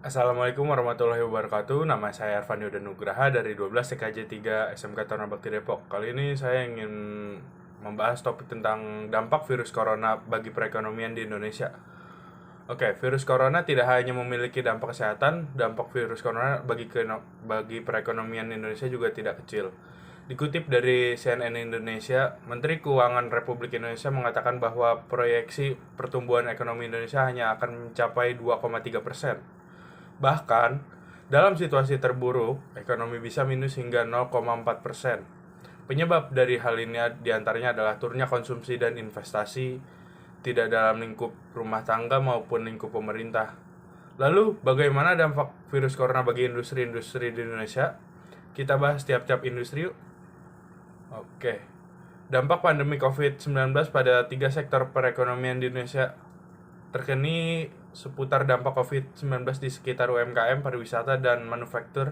Assalamualaikum warahmatullahi wabarakatuh. Nama saya Arfan Yoda Nugraha dari 12 TKJ 3 SMK Taruna Bakti Depok. Kali ini saya ingin membahas topik tentang dampak virus corona bagi perekonomian di Indonesia. Oke, virus corona tidak hanya memiliki dampak kesehatan, dampak virus corona bagi perekonomian Indonesia juga tidak kecil. Dikutip dari CNN Indonesia, Menteri Keuangan Republik Indonesia mengatakan bahwa proyeksi pertumbuhan ekonomi Indonesia hanya akan mencapai 2,3%. Bahkan, dalam situasi terburuk, ekonomi bisa minus hingga 0,4%. Penyebab dari hal ini diantaranya adalah turunnya konsumsi dan investasi, tidak dalam lingkup rumah tangga maupun lingkup pemerintah. Lalu, bagaimana dampak virus corona bagi industri-industri di Indonesia? Kita bahas tiap-tiap industri yuk. Oke. Dampak pandemi COVID-19 pada tiga sektor perekonomian di Indonesia terkini seputar dampak COVID-19 di sekitar UMKM, pariwisata, dan manufaktur.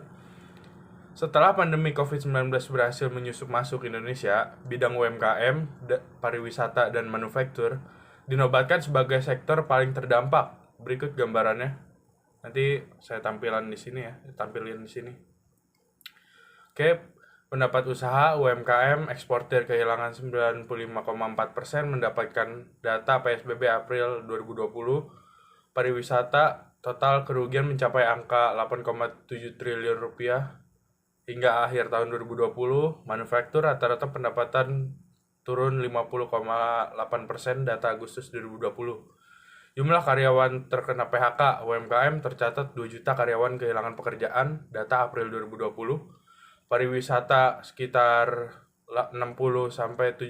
Setelah pandemi COVID-19 berhasil menyusup masuk Indonesia, bidang UMKM, pariwisata, dan manufaktur dinobatkan sebagai sektor paling terdampak. Berikut gambarannya. Nanti saya tampilin di sini. Oke, pendapat usaha UMKM eksportir kehilangan 95,4% mendapatkan data PSBB April 2020. Pariwisata total kerugian mencapai angka 8,7 triliun rupiah hingga akhir tahun 2020. Manufaktur rata-rata pendapatan turun 50,8% data Agustus 2020. Jumlah karyawan terkena PHK UMKM tercatat 2 juta karyawan kehilangan pekerjaan data April 2020. Pariwisata sekitar 60-70%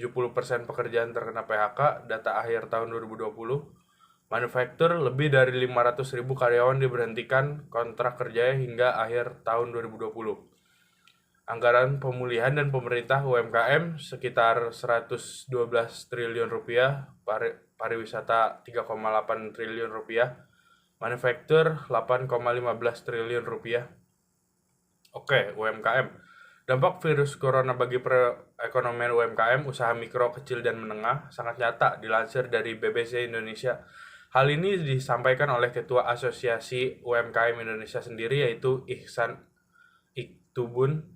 pekerjaan terkena PHK data akhir tahun 2020. Manufaktur lebih dari 500.000 karyawan diberhentikan kontrak kerjanya hingga akhir tahun 2020. Anggaran pemulihan dan pemerintah UMKM sekitar 112 triliun rupiah, pariwisata 3,8 triliun rupiah, manufaktur 8,15 triliun rupiah. Oke, UMKM. Dampak virus corona bagi perekonomian UMKM, usaha mikro, kecil, dan menengah sangat nyata dilansir dari BBC Indonesia. Hal ini disampaikan oleh Ketua Asosiasi UMKM Indonesia sendiri, yaitu Ihsan Iktubun.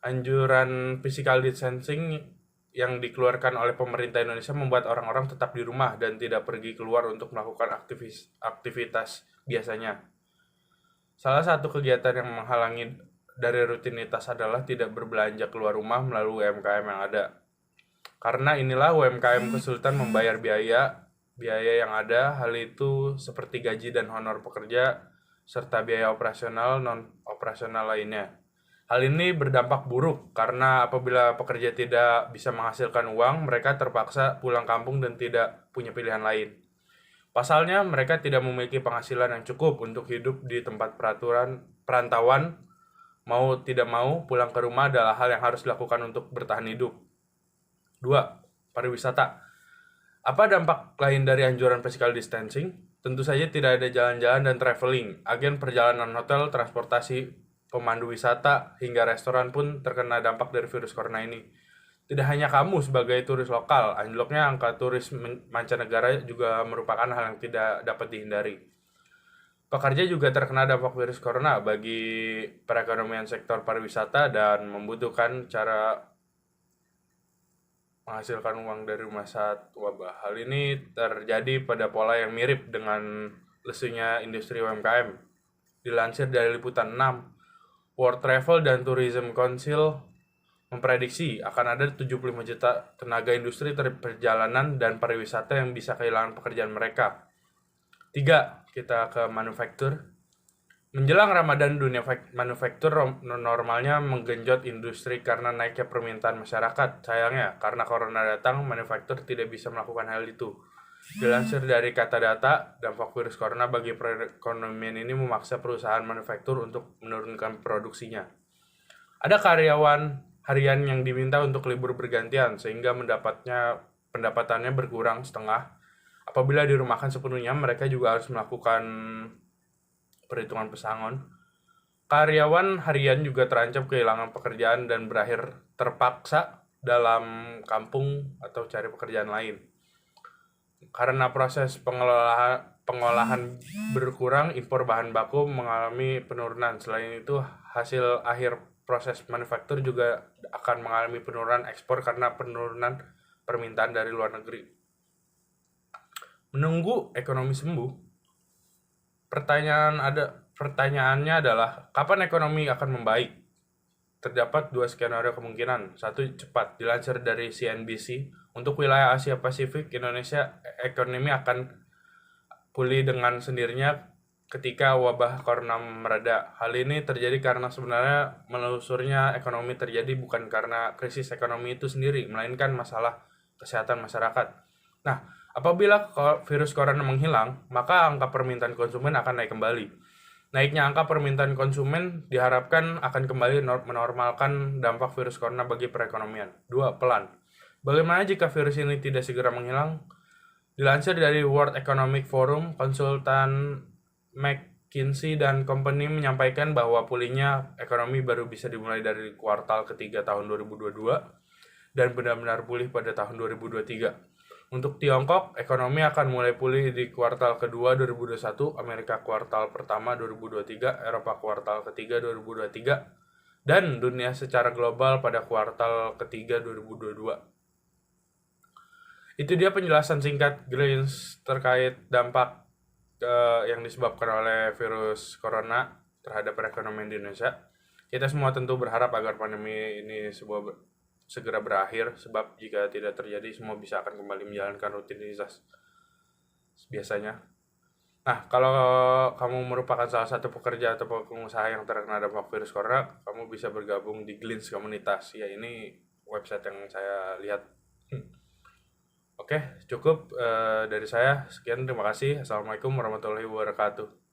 Anjuran physical distancing yang dikeluarkan oleh pemerintah Indonesia membuat orang-orang tetap di rumah dan tidak pergi keluar untuk melakukan aktivitas biasanya. Salah satu kegiatan yang menghalangi dari rutinitas adalah tidak berbelanja keluar rumah melalui UMKM yang ada. Karena inilah UMKM kesulitan membayar biaya yang ada. Hal itu seperti gaji dan honor pekerja serta biaya operasional non-operasional lainnya. Hal ini berdampak buruk karena apabila pekerja tidak bisa menghasilkan uang, mereka terpaksa pulang kampung dan tidak punya pilihan lain. Pasalnya, mereka tidak memiliki penghasilan yang cukup untuk hidup di tempat perantauan. Mau tidak mau, pulang ke rumah adalah hal yang harus dilakukan untuk bertahan hidup. 2. Pariwisata. Apa dampak lain dari anjuran physical distancing? Tentu saja tidak ada jalan-jalan dan traveling. Agen perjalanan hotel, transportasi, pemandu wisata, hingga restoran pun terkena dampak dari virus corona ini. Tidak hanya kamu sebagai turis lokal, anjloknya angka turis mancanegara juga merupakan hal yang tidak dapat dihindari. Pekerja juga terkena dampak virus corona bagi perekonomian sektor pariwisata dan membutuhkan cara menghasilkan uang dari rumah saat wabah. Hal ini terjadi pada pola yang mirip dengan lesunya industri UMKM. Dilansir dari Liputan 6, World Travel dan Tourism Council memprediksi akan ada 75 juta tenaga industri perjalanan dan pariwisata yang bisa kehilangan pekerjaan mereka. 3. Kita ke manufaktur. Menjelang Ramadan, dunia manufaktur normalnya menggenjot industri karena naiknya permintaan masyarakat. Sayangnya, karena corona datang, manufaktur tidak bisa melakukan hal itu. Dilansir dari Kata Data, dampak virus corona bagi perekonomian ini memaksa perusahaan manufaktur untuk menurunkan produksinya. Ada karyawan harian yang diminta untuk libur bergantian sehingga pendapatannya berkurang setengah. Apabila dirumahkan sepenuhnya, mereka juga harus melakukan perhitungan pesangon. Karyawan harian juga terancam kehilangan pekerjaan dan berakhir terpaksa dalam kampung atau cari pekerjaan lain. Karena proses pengolahan berkurang, impor bahan baku mengalami penurunan. Selain itu, hasil akhir proses manufaktur juga akan mengalami penurunan ekspor karena penurunan permintaan dari luar negeri. Menunggu ekonomi sembuh, pertanyaannya adalah kapan ekonomi akan membaik? Terdapat dua skenario kemungkinan. Satu, cepat. Dilansir dari CNBC, untuk wilayah Asia Pasifik, Indonesia ekonomi akan pulih dengan sendirinya ketika wabah corona mereda. Hal ini terjadi karena sebenarnya melusurnya ekonomi terjadi bukan karena krisis ekonomi itu sendiri, melainkan masalah kesehatan masyarakat. Nah, apabila virus corona menghilang, maka angka permintaan konsumen akan naik kembali. Naiknya angka permintaan konsumen diharapkan akan kembali menormalkan dampak virus corona bagi perekonomian. 2. Pelan. Bagaimana jika virus ini tidak segera menghilang? Dilansir dari World Economic Forum, konsultan McKinsey dan Company menyampaikan bahwa pulihnya ekonomi baru bisa dimulai dari kuartal ketiga tahun 2022 dan benar-benar pulih pada tahun 2023. Untuk Tiongkok, ekonomi akan mulai pulih di kuartal kedua 2021, Amerika kuartal pertama 2023, Eropa kuartal ketiga 2023, dan dunia secara global pada kuartal ketiga 2022. Itu dia penjelasan singkat Greens terkait dampak yang disebabkan oleh virus corona terhadap perekonomian di Indonesia. Kita semua tentu berharap agar pandemi ini segera berakhir, sebab jika tidak terjadi semua bisa akan kembali menjalankan rutinitas biasanya. Nah, kalau kamu merupakan salah satu pekerja atau pengusaha yang terkena dampak virus corona, kamu bisa bergabung di Glints Komunitas. Ya, ini website yang saya lihat. Oke, cukup dari saya. Sekian, terima kasih. Assalamualaikum warahmatullahi wabarakatuh.